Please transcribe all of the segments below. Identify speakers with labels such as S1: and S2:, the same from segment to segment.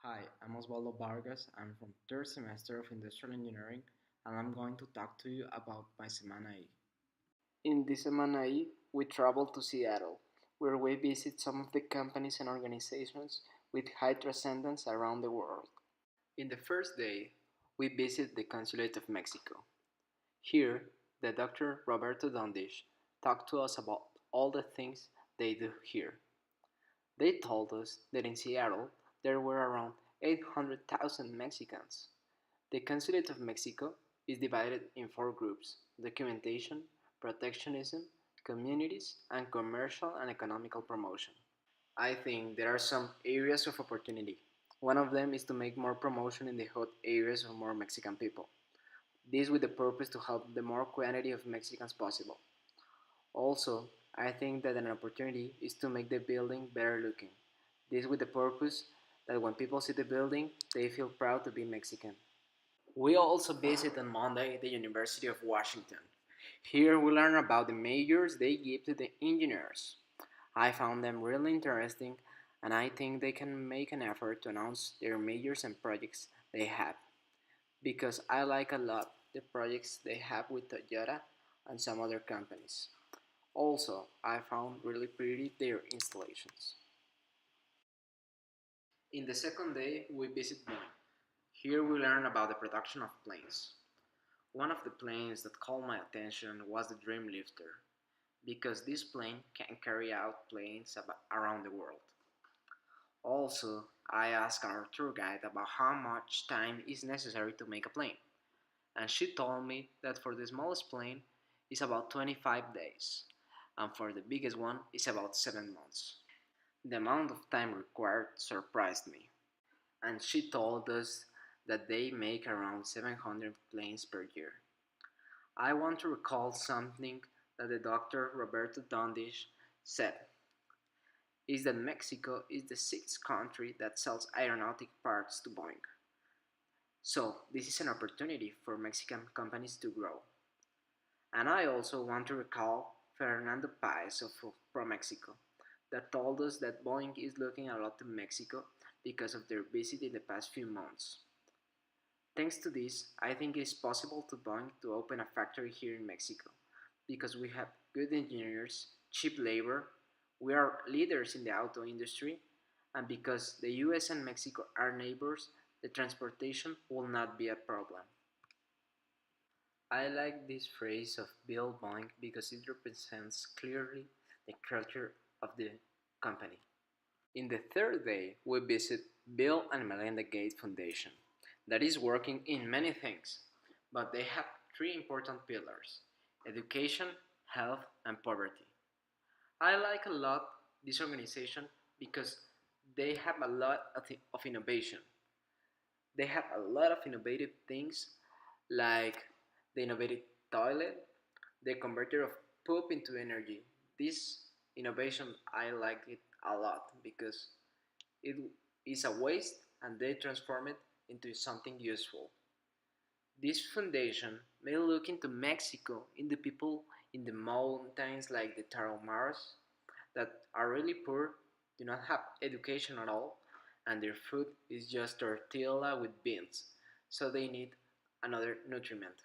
S1: Hi, I'm Osvaldo Vargas. I'm from third semester of Industrial Engineering, and I'm going to talk to you about my semana. In this semana, we travel to Seattle, where we visit some of the companies and organizations with high transcendence around the world. In the first day, we visit the Consulate of Mexico. Here, the Dr. Roberto Dundish talked to us about all the things they do here. They told us that in Seattle there were around 800,000 Mexicans. The Consulate of Mexico is divided in four groups: documentation, protectionism, communities, and commercial and economical promotion. I think there are some areas of opportunity. One of them is to make more promotion in the hot areas of more Mexican people. This with the purpose to help the more quantity of Mexicans possible. Also, I think that an opportunity is to make the building better looking. This with the purpose that when people see the building, they feel proud to be Mexican. We also visit on Monday the University of Washington. Here we learn about the majors they give to the engineers. I found them really interesting and I think they can make an effort to announce their majors and projects they have because I like a lot the projects they have with Toyota and some other companies. Also, I found really pretty their installations. In the second day, we visit Boeing. Here we learn about the production of planes. One of the planes that caught my attention was the Dreamlifter, because this plane can carry out planes around the world. Also, I asked our tour guide about how much time is necessary to make a plane, and she told me that for the smallest plane is about 25 days, and for the biggest one is about 7 months. The amount of time required surprised me, and she told us that they make around 700 planes per year. I want to recall something that the Dr. Roberto Dundish said, is that Mexico is the sixth country that sells aeronautic parts to Boeing. So this is an opportunity for Mexican companies to grow. And I also want to recall Fernando Paez of ProMexico that told us that Boeing is looking a lot to Mexico because of their visit in the past few months. Thanks to this, I think it is possible to Boeing to open a factory here in Mexico because we have good engineers, cheap labor, we are leaders in the auto industry, and because the US and Mexico are neighbors, the transportation will not be a problem. I like this phrase of Bill Boeing because it represents clearly the culture of the company. In the third day, we visit Bill and Melinda Gates Foundation that is working in many things, but they have three important pillars: education, health, and poverty. I like a lot this organization because they have a lot of innovation. They have a lot of innovative things like the innovative toilet, the converter of poop into energy. This innovation I like it a lot because it is a waste and they transform it into something useful. This foundation may look into Mexico, in the people in the mountains like the Tarahumaras that are really poor, do not have education at all, and their food is just tortilla with beans, so they need another nutriment.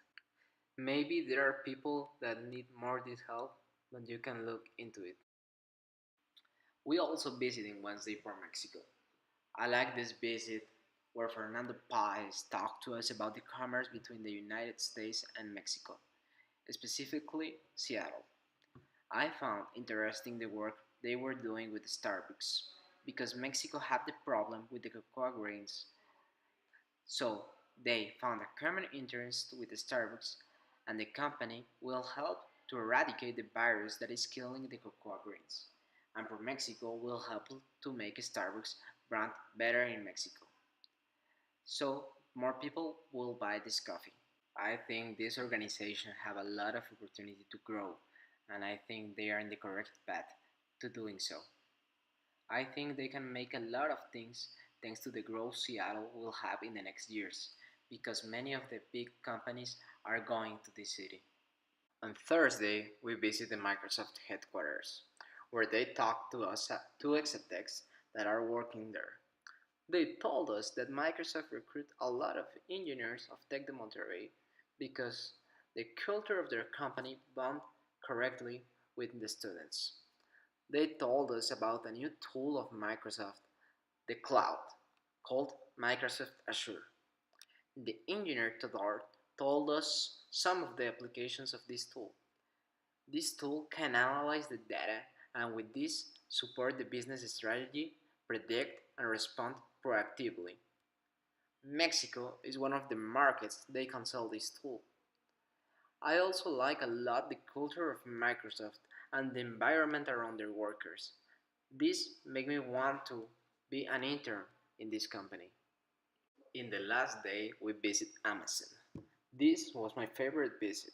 S1: Maybe there are people that need more this help, but you can look into it. We also visited Wednesday for Mexico. I like this visit where Fernando Paez talked to us about the commerce between the United States and Mexico, specifically Seattle. I found interesting the work they were doing with Starbucks because Mexico had the problem with the cocoa grains. So they found a common interest with Starbucks and the company will help to eradicate the virus that is killing the cocoa grains. And for Mexico will help to make Starbucks brand better in Mexico. So more people will buy this coffee. I think this organization have a lot of opportunity to grow and I think they are in the correct path to doing so. I think they can make a lot of things thanks to the growth Seattle will have in the next years because many of the big companies are going to this city. On Thursday, we visit the Microsoft headquarters where they talk to us two executives that are working there. They told us that Microsoft recruit a lot of engineers of Tech de Monterrey because the culture of their company bond correctly with the students. They told us about a new tool of Microsoft, the cloud, called Microsoft Azure. The engineer Todor told us some of the applications of this tool. This tool can analyze the data and with this support the business strategy, predict and respond proactively. Mexico is one of the markets they can sell this tool. I also like a lot the culture of Microsoft and the environment around their workers. This makes me want to be an intern in this company. In the last day, we visit Amazon. This was my favorite visit.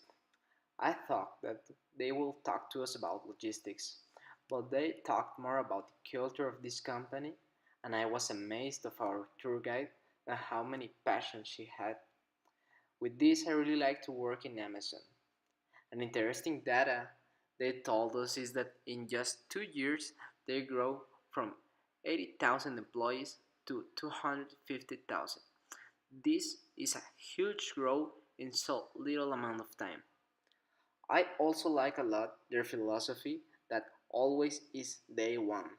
S1: I thought that they will talk to us about logistics, but they talked more about the culture of this company, and I was amazed of our tour guide and how many passions she had. With this, I really like to work in Amazon. An interesting data they told us is that in just 2 years, they grow from 80,000 employees to 250,000. This is a huge growth in so little amount of time. I also like a lot their philosophy that always is day one.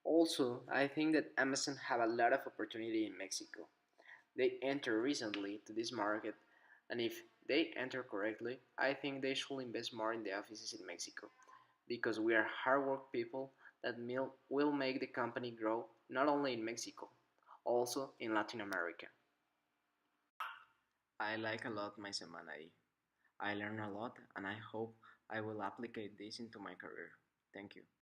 S1: Also, I think that Amazon have a lot of opportunity in Mexico. They entered recently to this market, and if they enter correctly, I think they should invest more in the offices in Mexico because we are hard work people that will make the company grow not only in Mexico, also in Latin America. I like a lot my semana. I learn a lot and I hope I will apply this into my career. Thank you.